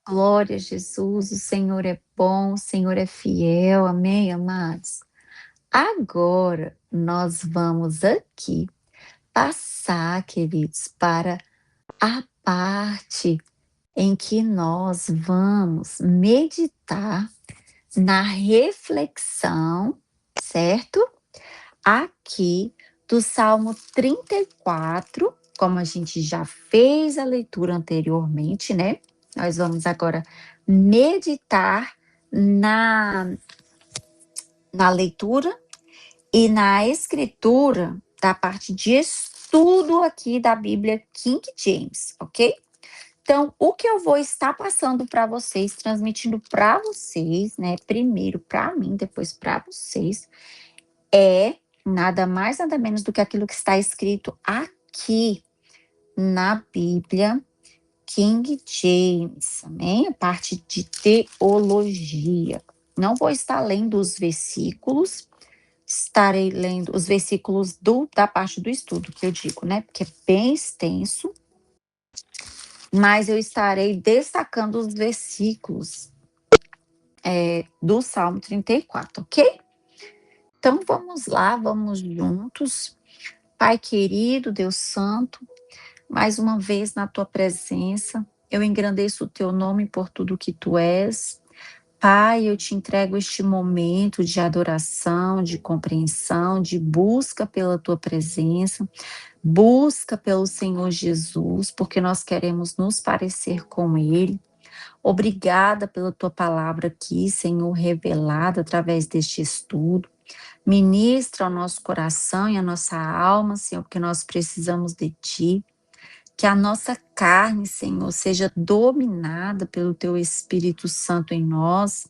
Glória a Jesus, o Senhor é bom, o Senhor é fiel, amém, amados? Agora nós vamos aqui passar, queridos, para a parte em que nós vamos meditar na reflexão, certo? Aqui do Salmo 34, como a gente já fez a leitura anteriormente, né? Nós vamos agora meditar na, na leitura e na escritura da parte de estudo aqui da Bíblia King James, ok? Então, o que eu vou estar passando para vocês, transmitindo para vocês, né? Primeiro para mim, depois para vocês, é nada mais, nada menos do que aquilo que está escrito aqui na Bíblia King James, amém? A parte de teologia. Não vou estar lendo os versículos, estarei lendo os versículos da parte do estudo, que eu digo, né? Porque é bem extenso, mas eu estarei destacando os versículos do Salmo 34, ok? Então vamos lá, vamos juntos. Pai querido, Deus Santo, mais uma vez na tua presença, eu engrandeço o teu nome por tudo que tu és. Pai, eu te entrego este momento de adoração, de compreensão, de busca pela tua presença, busca pelo Senhor Jesus, porque nós queremos nos parecer com Ele. Obrigada pela tua palavra aqui, Senhor, revelada através deste estudo. Ministra ao nosso coração e à nossa alma, Senhor, porque nós precisamos de Ti. Que a nossa carne, Senhor, seja dominada pelo Teu Espírito Santo em nós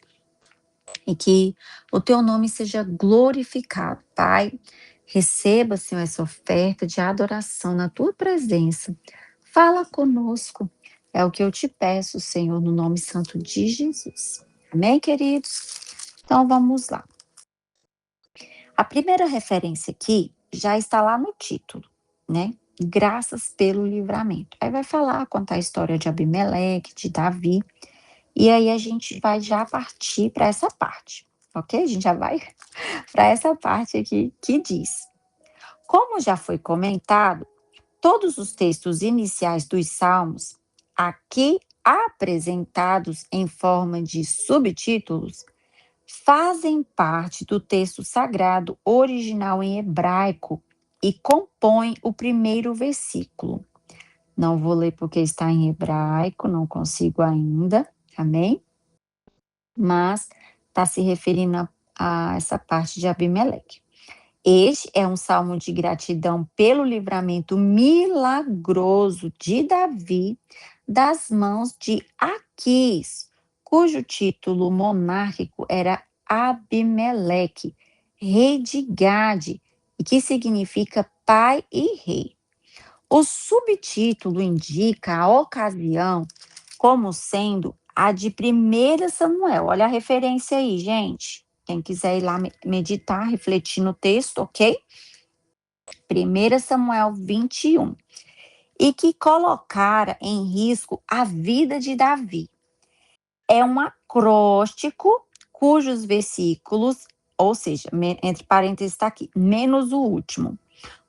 e que o Teu nome seja glorificado. Pai, receba, Senhor, essa oferta de adoração na Tua presença. Fala conosco. É o que eu te peço, Senhor, no nome santo de Jesus. Amém, queridos? Então vamos lá. A primeira referência aqui já está lá no título, né? Graças pelo livramento. Aí vai falar, contar a história de Abimeleque, de Davi, e aí a gente vai já partir para essa parte, ok? A gente já vai para essa parte aqui que diz: como já foi comentado, todos os textos iniciais dos Salmos, aqui apresentados em forma de subtítulos, fazem parte do texto sagrado original em hebraico e compõem o primeiro versículo. Não vou ler porque está em hebraico, não consigo ainda, amém? Mas está se referindo a essa parte de Abimeleque. Este é um salmo de gratidão pelo livramento milagroso de Davi das mãos de Aquis, cujo título monárquico era Abimeleque, rei de Gade, e que significa pai e rei. O subtítulo indica a ocasião como sendo a de 1 Samuel. Olha a referência aí, gente. Quem quiser ir lá meditar, refletir no texto, ok? 1 Samuel 21. E que colocara em risco a vida de Davi. É um acróstico cujos versículos, ou seja, entre parênteses está aqui, menos o último,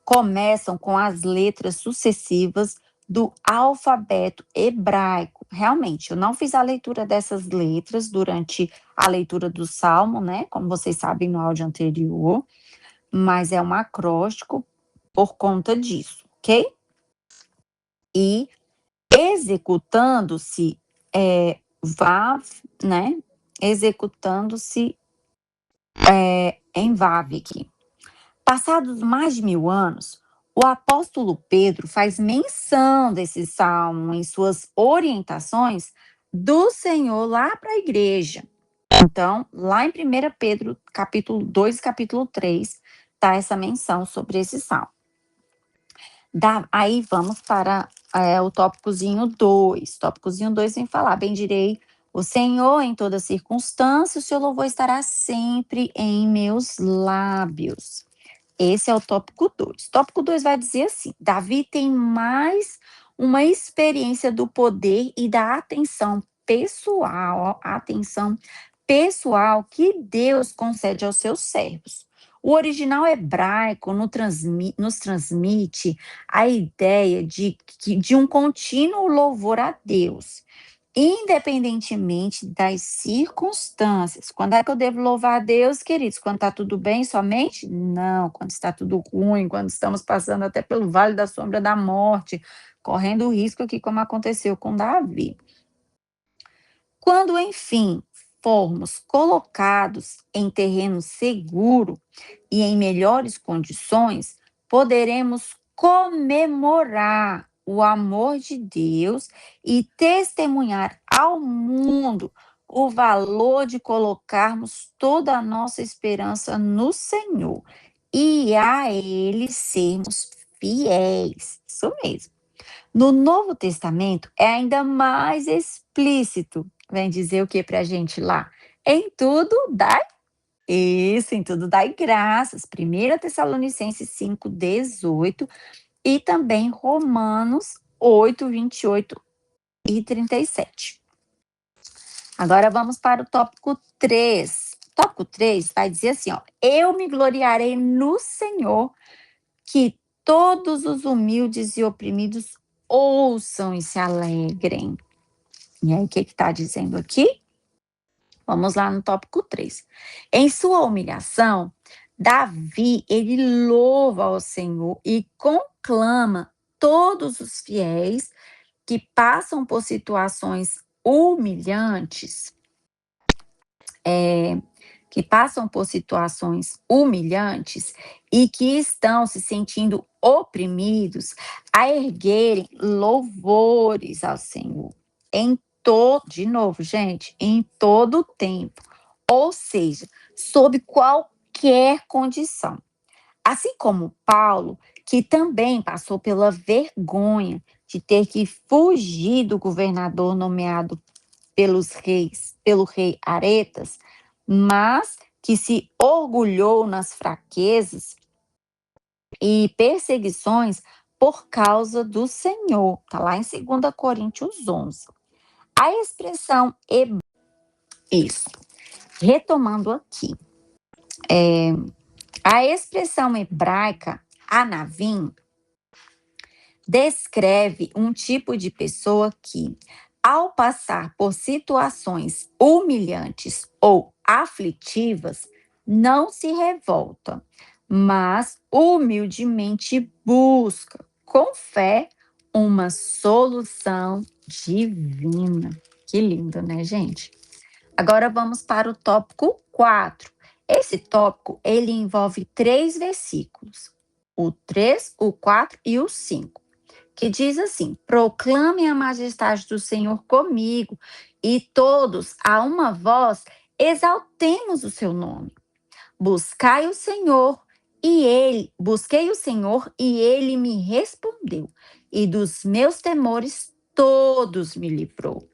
começam com as letras sucessivas do alfabeto hebraico. Realmente, eu não fiz a leitura dessas letras durante a leitura do Salmo, né? Como vocês sabem no áudio anterior, mas é um acróstico por conta disso, ok? E executando-se Vav, né? Executando-se em Vav aqui. Passados mais de 1000 anos, o apóstolo Pedro faz menção desse salmo em suas orientações do Senhor lá para a igreja. Então, lá em 1 Pedro, capítulo 2 capítulo 3, está essa menção sobre esse salmo. Aí vamos para o tópicozinho 2. Tópicozinho 2 vem falar: bendirei o Senhor em toda circunstância, o seu louvor estará sempre em meus lábios. Esse é o tópico 2. Tópico 2 vai dizer assim: Davi tem mais uma experiência do poder e da atenção pessoal, ó, atenção pessoal que Deus concede aos seus servos. O original hebraico nos transmite a ideia de um contínuo louvor a Deus, independentemente das circunstâncias. Quando é que eu devo louvar a Deus, queridos? Quando está tudo bem somente? Não, quando está tudo ruim, quando estamos passando até pelo vale da sombra da morte, correndo o risco aqui, como aconteceu com Davi. Quando, enfim, formos colocados em terreno seguro e em melhores condições, poderemos comemorar o amor de Deus e testemunhar ao mundo o valor de colocarmos toda a nossa esperança no Senhor e a Ele sermos fiéis. Isso mesmo. No Novo Testamento é ainda mais explícito. Vem dizer o que para a gente lá? Em tudo dai isso, em tudo dai graças. 1 Tessalonicenses 5:18 e também Romanos 8:28 e 37. Agora vamos para o tópico 3. O tópico 3 vai dizer assim, ó: eu me gloriarei no Senhor, que todos os humildes e oprimidos ouçam e se alegrem. E aí, o que está dizendo aqui? Vamos lá no tópico 3. Em sua humilhação, Davi, ele louva ao Senhor e conclama todos os fiéis que passam por situações humilhantes, e que estão se sentindo oprimidos, a erguerem louvores ao Senhor de novo, gente, em todo o tempo, ou seja, sob qualquer condição. Assim como Paulo, que também passou pela vergonha de ter que fugir do governador nomeado pelo rei Aretas, mas que se orgulhou nas fraquezas e perseguições por causa do Senhor. Está lá em 2 Coríntios 11. A expressão isso, retomando aqui, a expressão hebraica anavim descreve um tipo de pessoa que, ao passar por situações humilhantes ou aflitivas, não se revolta, mas humildemente busca, com fé, uma solução divina. Que lindo, né, gente? Agora vamos para o tópico 4. Esse tópico, ele envolve 3 versículos, o 3, o 4 e o 5, que diz assim: proclame a majestade do Senhor comigo, e todos, a uma voz, exaltemos o seu nome. Busquei o Senhor, e ele me respondeu, e dos meus temores todos me livrou.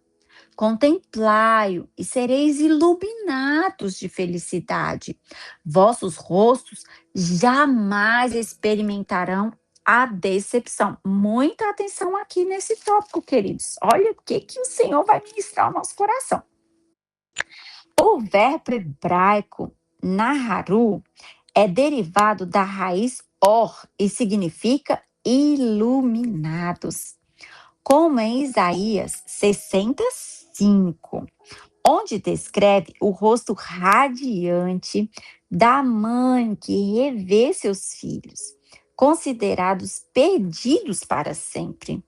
Contemplai-o e sereis iluminados de felicidade. Vossos rostos jamais experimentarão a decepção. Muita atenção aqui nesse tópico, queridos. Olha o que o Senhor vai ministrar ao nosso coração. O verbo hebraico naharu é derivado da raiz or e significa iluminados, como em Isaías 65, onde descreve o rosto radiante da mãe que revê seus filhos, considerados perdidos para sempre.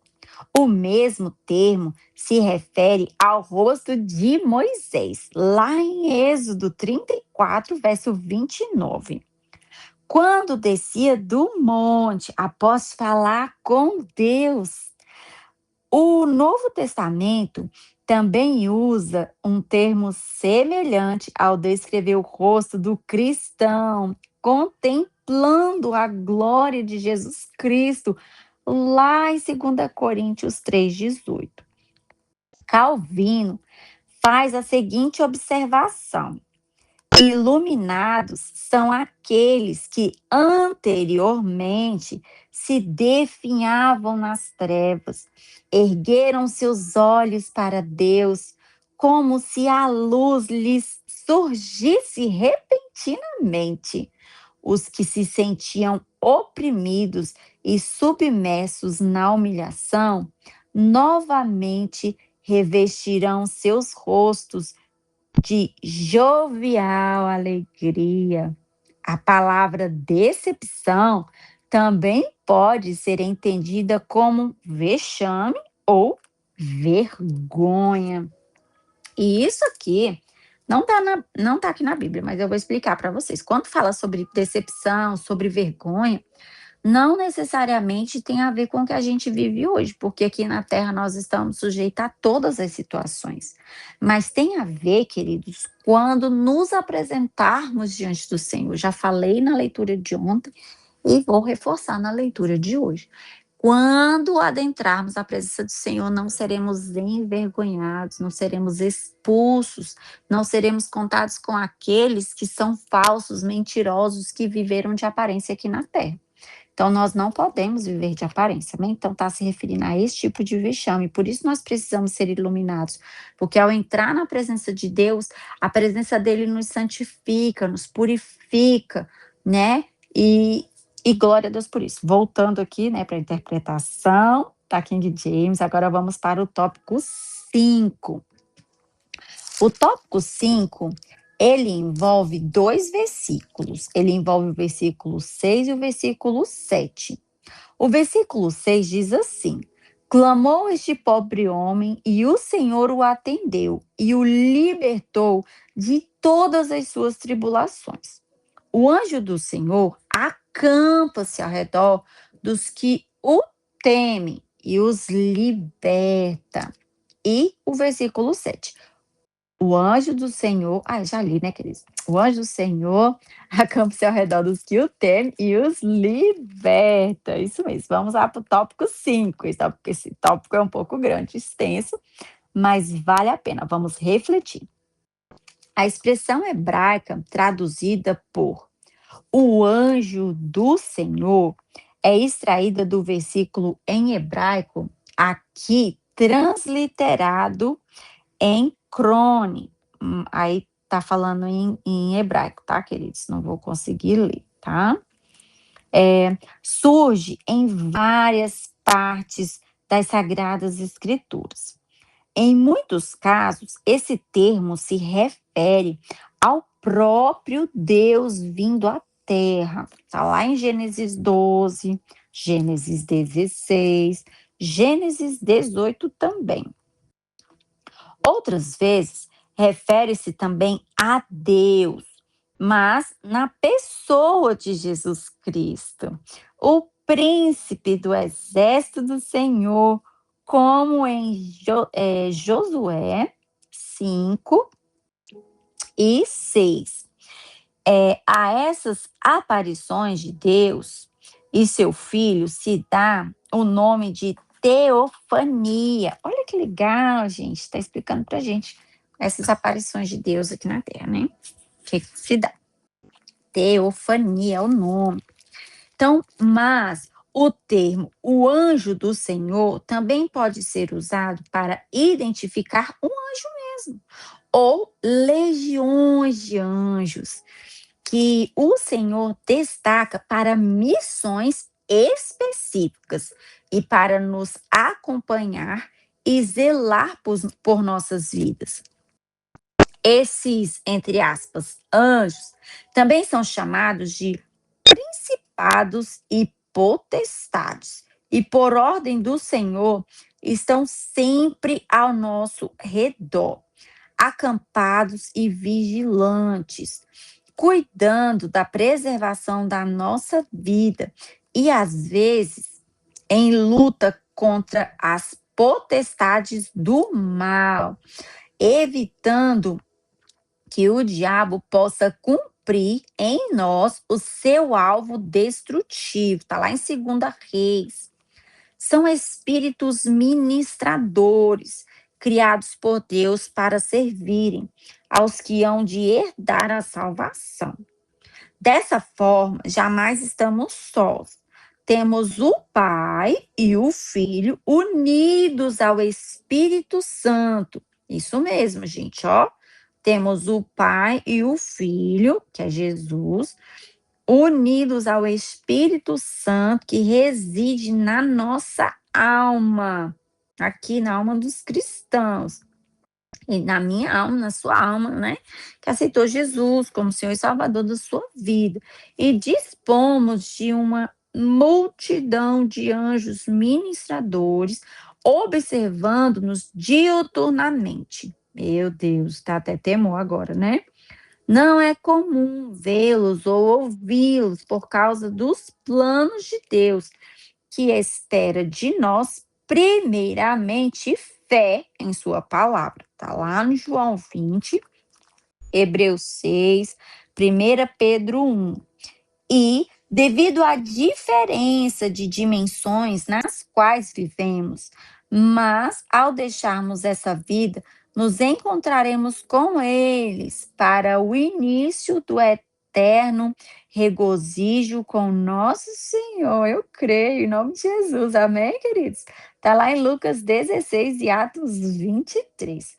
O mesmo termo se refere ao rosto de Moisés, lá em Êxodo 34, verso 29. Quando descia do monte após falar com Deus. O Novo Testamento também usa um termo semelhante ao descrever o rosto do cristão, contemplando a glória de Jesus Cristo, lá em 2 Coríntios 3,18. Calvino faz a seguinte observação: iluminados são aqueles que anteriormente se definhavam nas trevas, ergueram seus olhos para Deus, como se a luz lhes surgisse repentinamente. Os que se sentiam oprimidos e submersos na humilhação, novamente revestirão seus rostos de jovial alegria. A palavra decepção também pode ser entendida como vexame ou vergonha. E isso aqui não tá aqui na Bíblia, mas eu vou explicar para vocês. Quando fala sobre decepção, sobre vergonha, não necessariamente tem a ver com o que a gente vive hoje, porque aqui na Terra nós estamos sujeitos a todas as situações. Mas tem a ver, queridos, quando nos apresentarmos diante do Senhor. Já falei na leitura de ontem e vou reforçar na leitura de hoje. Quando adentrarmos a presença do Senhor, não seremos envergonhados, não seremos expulsos, não seremos contados com aqueles que são falsos, mentirosos, que viveram de aparência aqui na terra. Então, nós não podemos viver de aparência, né? Então, está se referindo a esse tipo de vexame. Por isso, nós precisamos ser iluminados. Porque ao entrar na presença de Deus, a presença dele nos santifica, nos purifica, né? E glória a Deus por isso. Voltando aqui, né, para a interpretação da King James, agora vamos para o tópico 5. O tópico 5, ele envolve 2 versículos. Ele envolve o versículo 6 e o versículo 7. O versículo 6 diz assim: clamou este pobre homem, e o Senhor o atendeu e o libertou de todas as suas tribulações. O anjo do Senhor acampa-se ao redor dos que o temem e os liberta. E o versículo 7. O anjo do Senhor, já li, né, queridos? O anjo do Senhor acampa-se ao redor dos que o temem e os liberta. Isso mesmo. Vamos lá para o tópico 5. Esse tópico é um pouco grande, extenso, mas vale a pena. Vamos refletir. A expressão hebraica traduzida por o anjo do Senhor é extraída do versículo em hebraico, aqui transliterado em crone. Aí tá falando em hebraico, tá, queridos? Não vou conseguir ler, tá? Surge em várias partes das Sagradas Escrituras. Em muitos casos, esse termo se refere ao próprio Deus vindo à Terra. Está lá em Gênesis 12, Gênesis 16, Gênesis 18 também. Outras vezes, refere-se também a Deus, mas na pessoa de Jesus Cristo, o príncipe do exército do Senhor, como em Josué 5 e 6. A essas aparições de Deus e seu filho se dá o nome de teofania. Olha que legal, gente, está explicando para gente essas aparições de Deus aqui na Terra, né? O que se dá? Teofania é o nome. Então, mas o termo o anjo do Senhor também pode ser usado para identificar um anjo mesmo, ou legiões de anjos, que o Senhor destaca para missões específicas e para nos acompanhar e zelar por nossas vidas. Esses, entre aspas, anjos, também são chamados de principados e potestades, e por ordem do Senhor, estão sempre ao nosso redor, acampados e vigilantes, cuidando da preservação da nossa vida e, às vezes, em luta contra as potestades do mal, evitando que o diabo possa cumprir em nós o seu alvo destrutivo. Está lá em 2 Reis. São espíritos ministradores, criados por Deus para servirem aos que hão de herdar a salvação. Dessa forma, jamais estamos sós. Temos o Pai e o Filho unidos ao Espírito Santo, Isso mesmo, gente, ó. Temos o Pai e o Filho, que é Jesus, unidos ao Espírito Santo que reside na nossa alma, aqui na alma dos cristãos. E na minha alma, na sua alma, né? Que aceitou Jesus como Senhor e Salvador da sua vida. E dispomos de uma multidão de anjos ministradores observando-nos diuturnamente. Meu Deus, tá até temor agora, né? Não é comum vê-los ou ouvi-los por causa dos planos de Deus, que espera de nós, primeiramente, fé em Sua palavra. Está lá no João 20, Hebreus 6, 1 Pedro 1. E, devido à diferença de dimensões nas quais vivemos, mas ao deixarmos essa vida, nos encontraremos com eles para o início do eterno regozijo com nosso Senhor. Eu creio, em nome de Jesus. Amém, queridos? Está lá em Lucas 16 e Atos 23.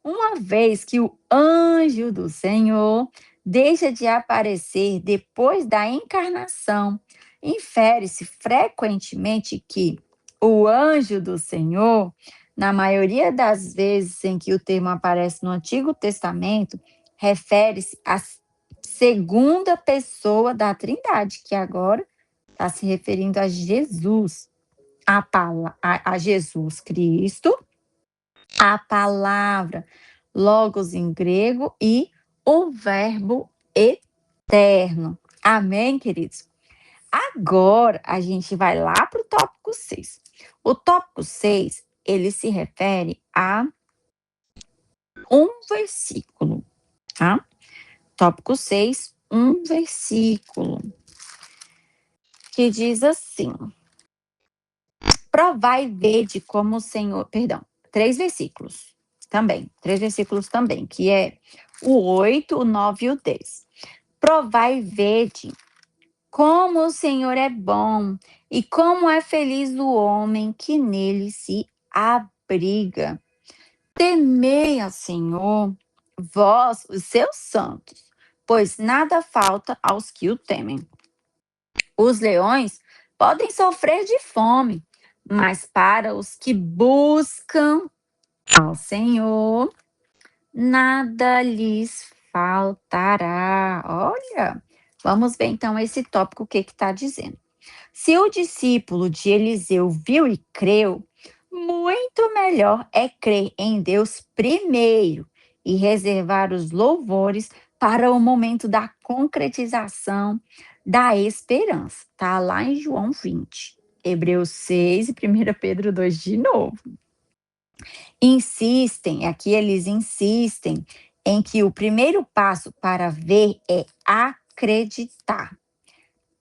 Uma vez que o anjo do Senhor deixa de aparecer depois da encarnação, infere-se frequentemente que o anjo do Senhor, na maioria das vezes em que o termo aparece no Antigo Testamento, refere-se à segunda pessoa da Trindade, que agora está se referindo a Jesus, a Jesus Cristo, a palavra logos em grego e o verbo eterno. Amém, queridos? Agora a gente vai lá para o tópico 6. O tópico 6, ele se refere a um versículo, tá? Tópico 6, um versículo, que diz assim: provai e vede como o Senhor, perdão, três versículos também, que é o 8, o 9 e o 10. Provai e vede como o Senhor é bom e como é feliz o homem que nele se abriga. Temei ao Senhor, vós, os seus santos, pois nada falta aos que o temem. Os leões podem sofrer de fome, mas para os que buscam ao Senhor, nada lhes faltará. Olha, vamos ver então esse tópico, o que está dizendo. Se o discípulo de Eliseu viu e creu, muito melhor é crer em Deus primeiro e reservar os louvores para o momento da concretização da esperança. Está lá em João 20, Hebreus 6 e 1 Pedro 2 de novo. Aqui eles insistem em que o primeiro passo para ver é acreditar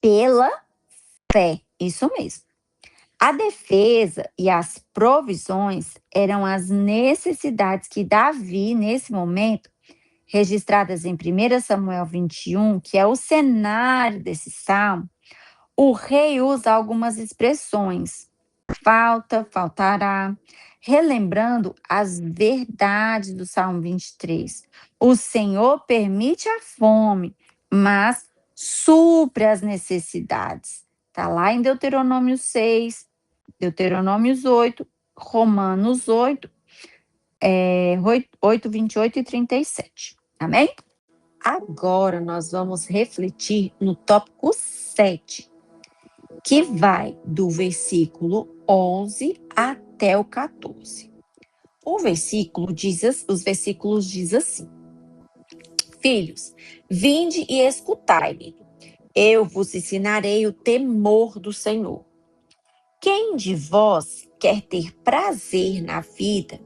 pela fé, isso mesmo. A defesa e as provisões eram as necessidades que Davi, nesse momento, registradas em 1 Samuel 21, que é o cenário desse salmo, o rei usa algumas expressões: falta, faltará, relembrando as verdades do Salmo 23. O Senhor permite a fome, mas supre as necessidades. Está lá em Deuteronômio 6, Deuteronômios 8, Romanos 8, 8, 28 e 37. Amém? Agora nós vamos refletir no tópico 7, que vai do versículo 11 até o 14. Os versículos diz assim: Filhos, vinde e escutai-me. Eu vos ensinarei o temor do Senhor. Quem de vós quer ter prazer na vida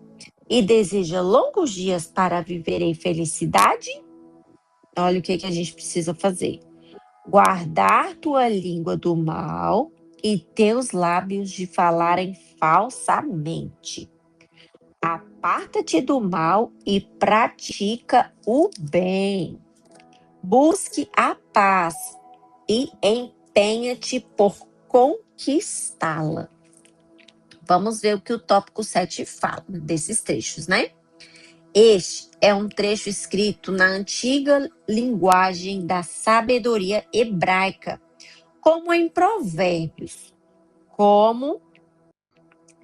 e deseja longos dias para viver em felicidade? Olha o que a gente precisa fazer. Guardar tua língua do mal e teus lábios de falarem falsamente. Aparta-te do mal e pratica o bem. Busque a paz e empenha-te por conquistá-la. Vamos ver o que o tópico 7 fala desses trechos, né? Este é um trecho escrito na antiga linguagem da sabedoria hebraica, como em Provérbios, como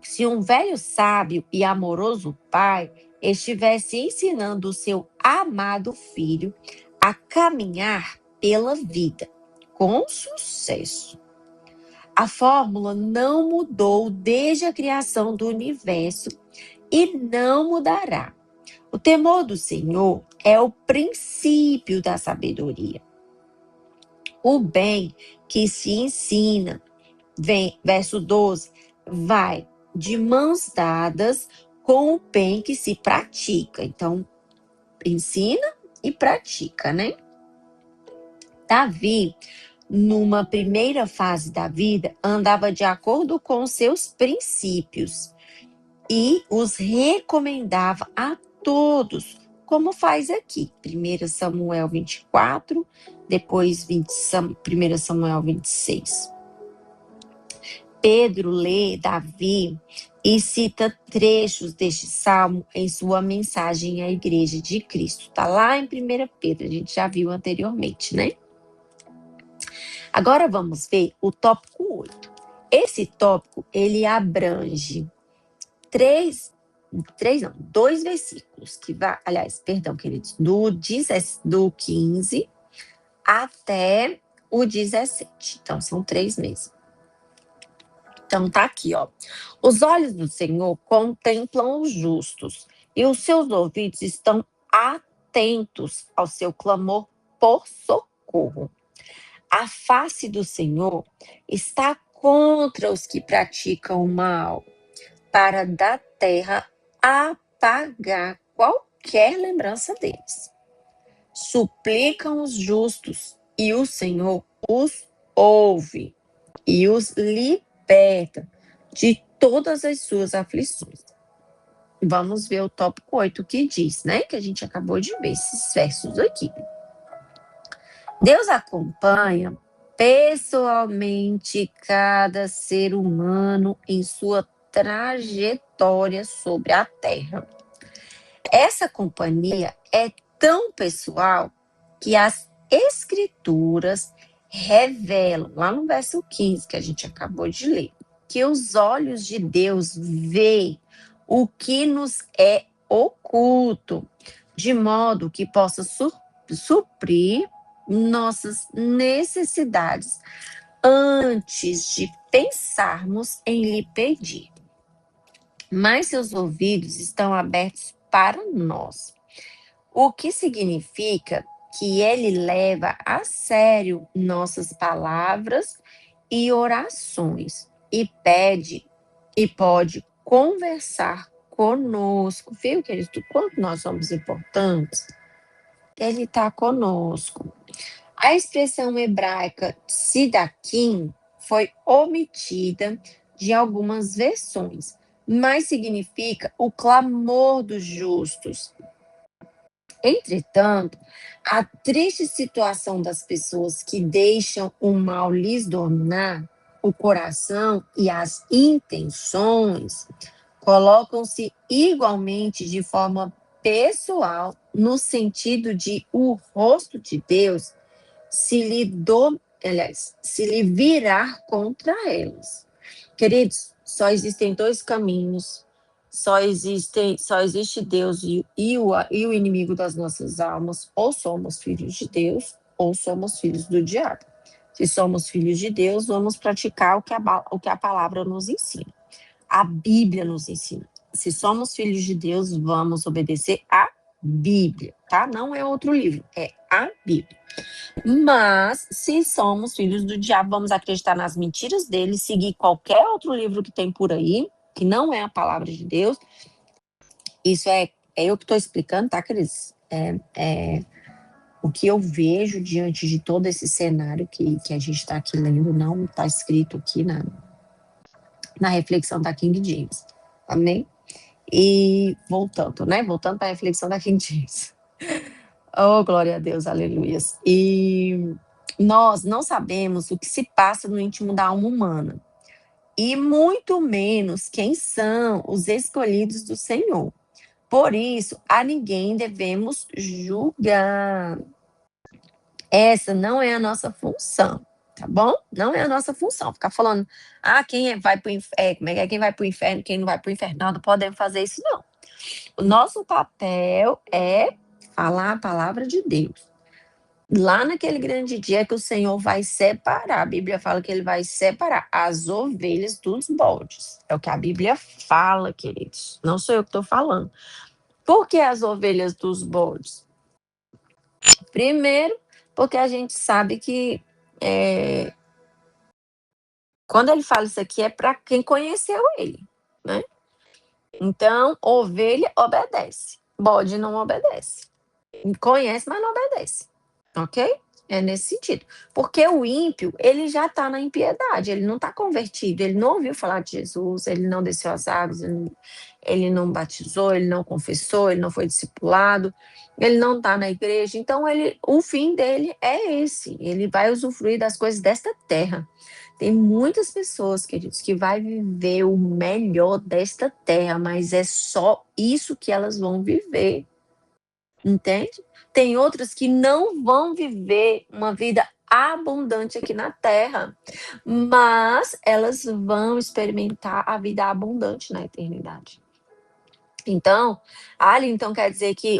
se um velho sábio e amoroso pai estivesse ensinando o seu amado filho a caminhar pela vida com sucesso. A fórmula não mudou desde a criação do universo e não mudará. O temor do Senhor é o princípio da sabedoria. O bem que se ensina, verso 12, vai de mãos dadas com o bem que se pratica. Então, ensina e pratica, né? Davi, numa primeira fase da vida, andava de acordo com seus princípios e os recomendava a todos, como faz aqui. 1 Samuel 24, depois 1 Samuel 26. Pedro lê Davi e cita trechos deste salmo em sua mensagem à igreja de Cristo. Está lá em 1 Pedro, a gente já viu anteriormente, né? Agora vamos ver o tópico 8. Esse tópico, ele abrange dois versículos, queridos, do 15 até o 17. Então, são 3 meses. Então, tá aqui, ó. Os olhos do Senhor contemplam os justos e os seus ouvidos estão atentos ao seu clamor por socorro. A face do Senhor está contra os que praticam o mal, para da terra apagar qualquer lembrança deles. Suplicam os justos e o Senhor os ouve e os liberta de todas as suas aflições. Vamos ver o tópico 8 que diz, né? Que a gente acabou de ver esses versos aqui. Deus acompanha pessoalmente cada ser humano em sua trajetória sobre a Terra. Essa companhia é tão pessoal que as Escrituras revelam, lá no verso 15 que a gente acabou de ler, que os olhos de Deus veem o que nos é oculto, de modo que possa suprir nossas necessidades antes de pensarmos em lhe pedir. Mas seus ouvidos estão abertos para nós, o que significa que ele leva a sério nossas palavras e orações e pode conversar conosco. Viu, querido? Quanto nós somos importantes? Ele está conosco. A expressão hebraica tzedakim foi omitida de algumas versões, mas significa o clamor dos justos. Entretanto, a triste situação das pessoas que deixam o mal lhes dominar o coração e as intenções colocam-se igualmente de forma pessoal no sentido de o rosto de Deus se lhe virar contra elas. Queridos, só existem 2 caminhos, só existe Deus e o inimigo das nossas almas. Ou somos filhos de Deus, ou somos filhos do diabo. Se somos filhos de Deus, vamos praticar o que a palavra nos ensina. A Bíblia nos ensina. Se somos filhos de Deus, vamos obedecer a Bíblia, tá? Não é outro livro, é a Bíblia. Mas, se somos filhos do diabo, vamos acreditar nas mentiras dele, seguir qualquer outro livro que tem por aí, que não é a palavra de Deus. Isso é eu que estou explicando, tá, Cris? O que eu vejo diante de todo esse cenário que a gente está aqui lendo, não está escrito aqui na reflexão da King James. Amém? E voltando para a reflexão da King James. Oh, glória a Deus, aleluias. E nós não sabemos o que se passa no íntimo da alma humana, e muito menos quem são os escolhidos do Senhor. Por isso, a ninguém devemos julgar. Essa não é a nossa função, tá bom? Não é a nossa função. Ficar falando, vai para o inferno, como é que é? Quem vai para o inferno, quem não vai para o inferno. Não podemos fazer isso, não. O nosso papel é falar a palavra de Deus. Lá naquele grande dia que o Senhor vai separar, a Bíblia fala que ele vai separar as ovelhas dos bodes. É o que a Bíblia fala, queridos. Não sou eu que estou falando. Por que as ovelhas dos bodes? Primeiro, porque a gente sabe que quando ele fala isso aqui é para quem conheceu ele, né? Então, ovelha obedece, bode não obedece. Conhece, mas não obedece, ok? É nesse sentido. Porque o ímpio, ele já está na impiedade, ele não está convertido, ele não ouviu falar de Jesus, ele não desceu as águas, ele não batizou, ele não confessou, ele não foi discipulado, ele não está na igreja. Então, o fim dele é esse, ele vai usufruir das coisas desta terra. Tem muitas pessoas, queridos, que vai viver o melhor desta terra, mas é só isso que elas vão viver. Entende? Tem outras que não vão viver uma vida abundante aqui na terra, mas elas vão experimentar a vida abundante na eternidade. Então, então quer dizer que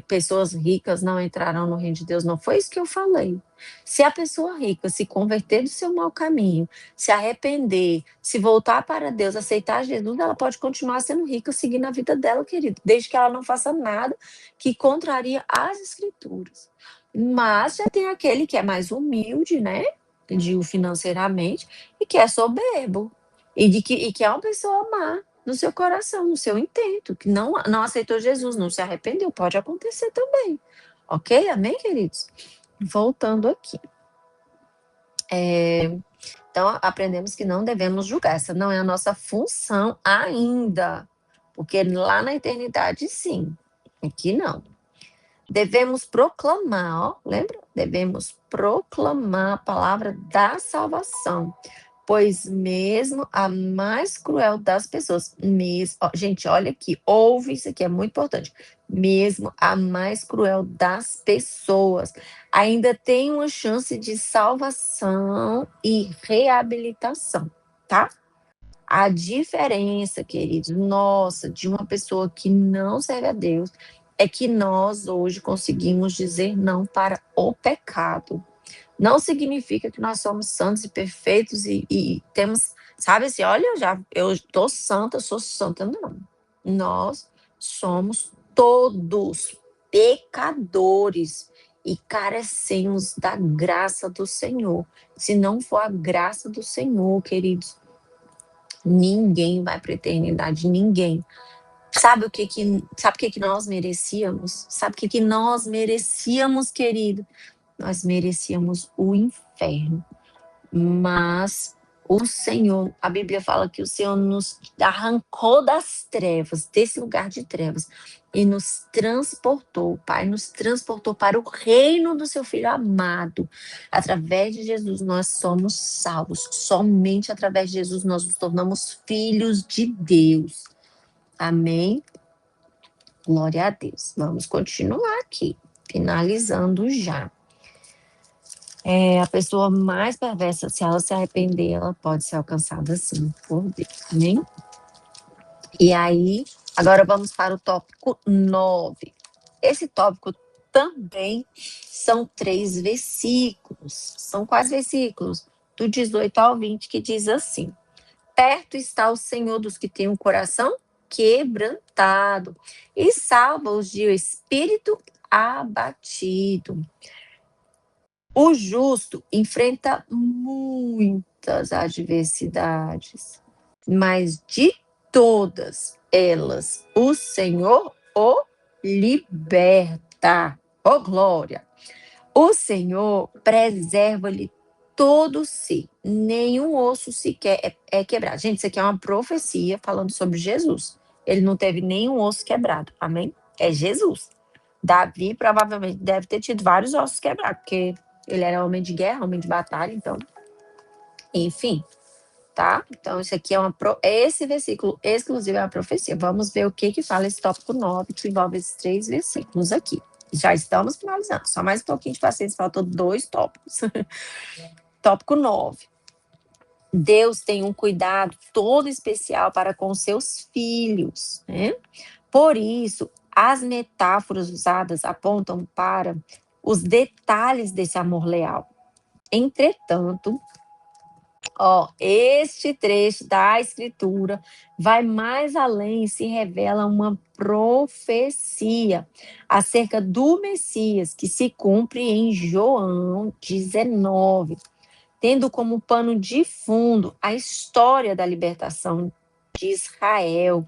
pessoas ricas não entrarão no reino de Deus? Não foi isso que eu falei. Se a pessoa rica se converter do seu mau caminho, se arrepender, se voltar para Deus, aceitar Jesus, ela pode continuar sendo rica, seguindo a vida dela, querido, desde que ela não faça nada que contraria as escrituras. Mas já tem aquele que é mais humilde, né? Digo financeiramente, e que é soberbo, e que é uma pessoa má no seu coração, no seu intento, que não aceitou Jesus, não se arrependeu, pode acontecer também. Ok? Amém, queridos? Voltando aqui. Então, aprendemos que não devemos julgar, essa não é a nossa função ainda, porque lá na eternidade, sim, aqui não. Devemos proclamar, ó, lembra? Devemos proclamar a palavra da salvação. Pois mesmo a mais cruel das pessoas, gente, olha aqui, ouve isso aqui, é muito importante. Mesmo a mais cruel das pessoas ainda tem uma chance de salvação e reabilitação, tá? A diferença, queridos, nossa, de uma pessoa que não serve a Deus é que nós hoje conseguimos dizer não para o pecado. Não significa que nós somos santos e perfeitos e temos, sabe assim, olha, eu estou santa, sou santa, não. Nós somos todos pecadores e carecemos da graça do Senhor. Se não for a graça do Senhor, queridos, ninguém vai para a eternidade, ninguém. Sabe o que nós merecíamos? Sabe o que nós merecíamos, querido? Nós merecíamos o inferno, mas o Senhor, a Bíblia fala que o Senhor nos arrancou das trevas, desse lugar de trevas, e nos transportou, o Pai nos transportou para o reino do seu Filho amado. Através de Jesus nós somos salvos, somente através de Jesus nós nos tornamos filhos de Deus. Amém? Glória a Deus. Vamos continuar aqui, finalizando já. A pessoa mais perversa, se ela se arrepender, ela pode ser alcançada sim por Deus, amém? E aí, agora vamos para o tópico 9. Esse tópico também são 3 versículos. São quais versículos? Do 18 ao 20, que diz assim: perto está o Senhor dos que têm um coração quebrantado e salva-os de espírito abatido. O justo enfrenta muitas adversidades, mas de todas elas o Senhor o liberta. Oh, glória! O Senhor preserva-lhe todo si, nenhum osso sequer é quebrado. Gente, isso aqui é uma profecia falando sobre Jesus. Ele não teve nenhum osso quebrado, amém? É Jesus. Davi provavelmente deve ter tido vários ossos quebrados, porque ele era homem de guerra, homem de batalha, então, enfim, tá? Então, esse versículo exclusivo é uma profecia. Vamos ver o que fala esse tópico 9, que envolve esses 3 versículos aqui. Já estamos finalizando, só mais um pouquinho de paciência, faltou 2 tópicos. Tópico 9. Deus tem um cuidado todo especial para com seus filhos, né? Por isso, as metáforas usadas apontam para os detalhes desse amor leal. Entretanto, este trecho da Escritura vai mais além e se revela uma profecia acerca do Messias que se cumpre em João 19, tendo como pano de fundo a história da libertação de Israel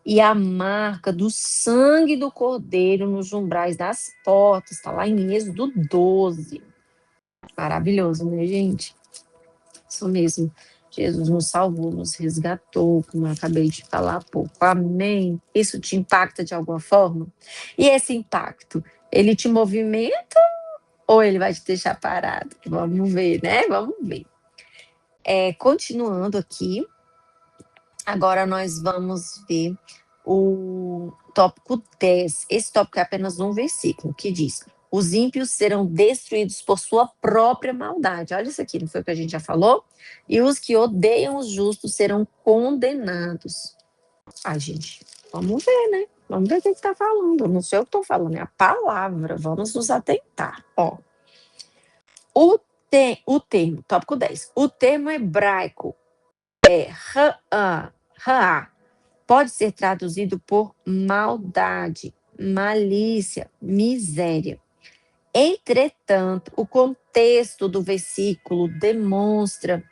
e a marca do sangue do Cordeiro nos umbrais das portas. Está lá em Êxodo 12. Maravilhoso, né, gente? Isso mesmo. Jesus nos salvou, nos resgatou, como eu acabei de falar há pouco. Amém? Isso te impacta de alguma forma? E esse impacto, ele te movimenta ou ele vai te deixar parado? Vamos ver, né? Vamos ver. Continuando aqui, agora nós vamos ver o tópico 10. Esse tópico é apenas um versículo, que diz: os ímpios serão destruídos por sua própria maldade. Olha isso aqui, não foi o que a gente já falou? E os que odeiam os justos serão condenados. Gente, vamos ver, né? Vamos ver o que está falando. Não sei o que estou falando, é a palavra. Vamos nos atentar. O termo, tópico 10. O termo hebraico Ra'á pode ser traduzido por maldade, malícia, miséria. Entretanto, o contexto do versículo demonstra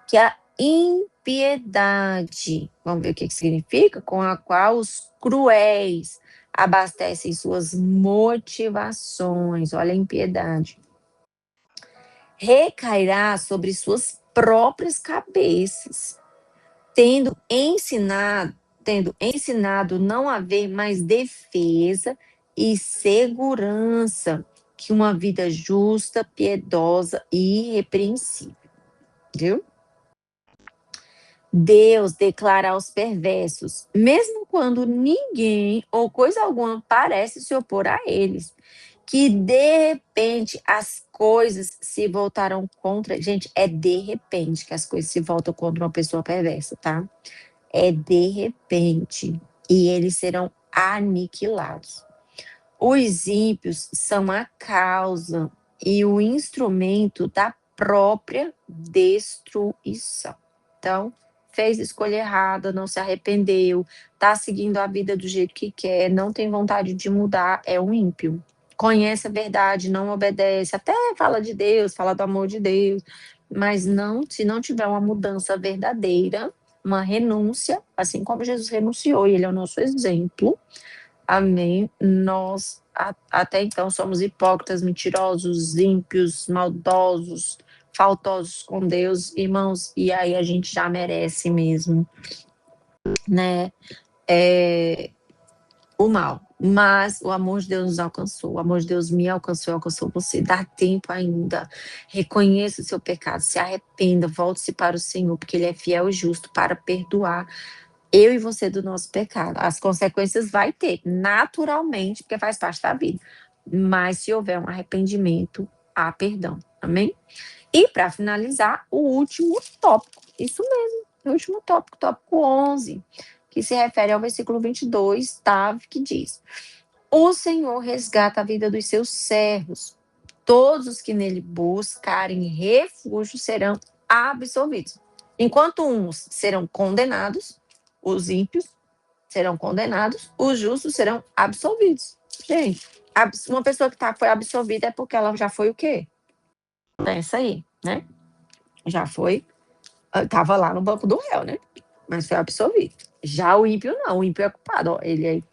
que a impiedade, vamos ver o que significa, com a qual os cruéis abastecem suas motivações, olha a impiedade, recairá sobre suas próprias cabeças, tendo ensinado não haver mais defesa e segurança que uma vida justa, piedosa e irrepreensível. Viu? Deus declara aos perversos, mesmo quando ninguém ou coisa alguma parece se opor a eles, que de repente as coisas se voltaram contra. Gente, é de repente que as coisas se voltam contra uma pessoa perversa, tá? É de repente. E eles serão aniquilados. Os ímpios são a causa e o instrumento da própria destruição. Então, fez escolha errada, não se arrependeu, está seguindo a vida do jeito que quer, não tem vontade de mudar, é um ímpio. Conhece a verdade, não obedece, até fala de Deus, fala do amor de Deus, mas se não tiver uma mudança verdadeira, uma renúncia, assim como Jesus renunciou, e ele é o nosso exemplo, amém, nós até então somos hipócritas, mentirosos, ímpios, maldosos, faltosos com Deus, irmãos, e aí a gente já merece mesmo, né, o mal. Mas o amor de Deus nos alcançou, o amor de Deus me alcançou, alcançou você. Dá tempo ainda. Reconheça o seu pecado, se arrependa, volte-se para o Senhor, porque Ele é fiel e justo para perdoar eu e você do nosso pecado. As consequências vai ter, naturalmente, porque faz parte da vida. Mas se houver um arrependimento, há perdão. Amém? E para finalizar, o último tópico. Isso mesmo, o último tópico, tópico 11, que se refere ao versículo 22, tá? Que diz: o Senhor resgata a vida dos seus servos. Todos os que nele buscarem refúgio serão absolvidos. Enquanto uns serão condenados, os ímpios serão condenados, os justos serão absolvidos. Gente, uma pessoa que foi absolvida é porque ela já foi o quê? É isso aí, né? Já foi, estava lá no banco do réu, né? Mas foi absolvido. Já o ímpio não, o ímpio é culpado.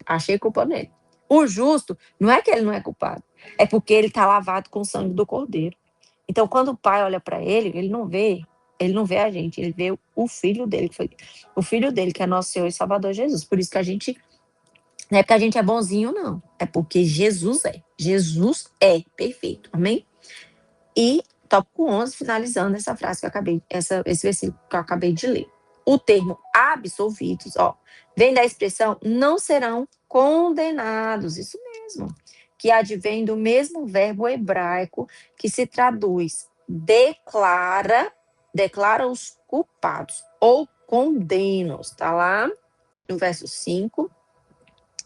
Achei culpa nele. O justo, não é que ele não é culpado, é porque ele está lavado com o sangue do Cordeiro. Então, quando o pai olha para ele, ele não vê a gente, ele vê o filho dele, que é nosso Senhor e Salvador Jesus. Por isso que a gente, não é porque a gente é bonzinho, não. É porque Jesus é perfeito. Amém? E tópico 11, finalizando essa frase que esse versículo que eu acabei de ler. O termo absolvidos, ó, vem da expressão não serão condenados, isso mesmo, que advém do mesmo verbo hebraico que se traduz declara os culpados ou condena-os, tá lá no verso 5,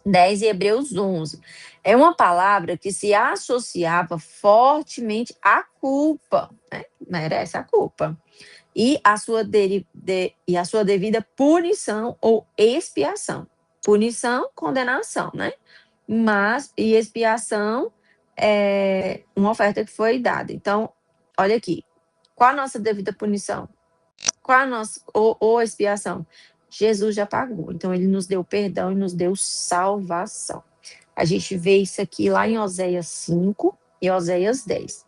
10 e Hebreus 11. É uma palavra que se associava fortemente à culpa, né? Merece a culpa. E a sua devida punição ou expiação. Punição, condenação, né? Mas, e expiação é uma oferta que foi dada. Então, olha aqui. Qual a nossa devida punição? Qual a nossa ou expiação? Jesus já pagou. Então, ele nos deu perdão e nos deu salvação. A gente vê isso aqui lá em Oséias 5 e Oséias 10.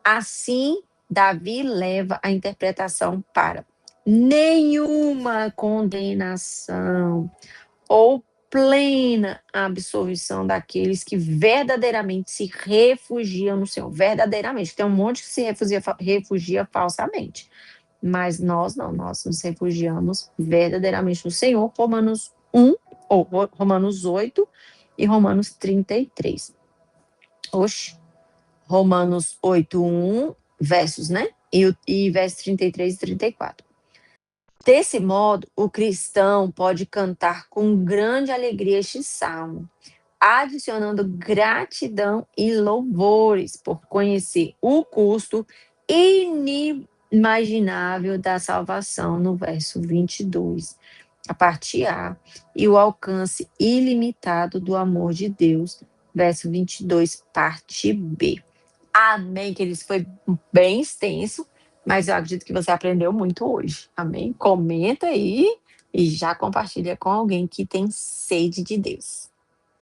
Assim, Davi leva a interpretação para nenhuma condenação ou plena absolvição daqueles que verdadeiramente se refugiam no Senhor. Verdadeiramente. Tem um monte que se refugia falsamente. Mas nós não, nós nos refugiamos verdadeiramente no Senhor. Romanos 1, ou Romanos 8 e Romanos 33. Oxe, Romanos 8, 1, versos, né? E versos 33 e 34. Desse modo, o cristão pode cantar com grande alegria este salmo, adicionando gratidão e louvores por conhecer o custo inimaginável da salvação no verso 22, a parte A, e o alcance ilimitado do amor de Deus, verso 22, parte B. Amém, queridos. Foi bem extenso, mas eu acredito que você aprendeu muito hoje. Amém? Comenta aí e já compartilha com alguém que tem sede de Deus.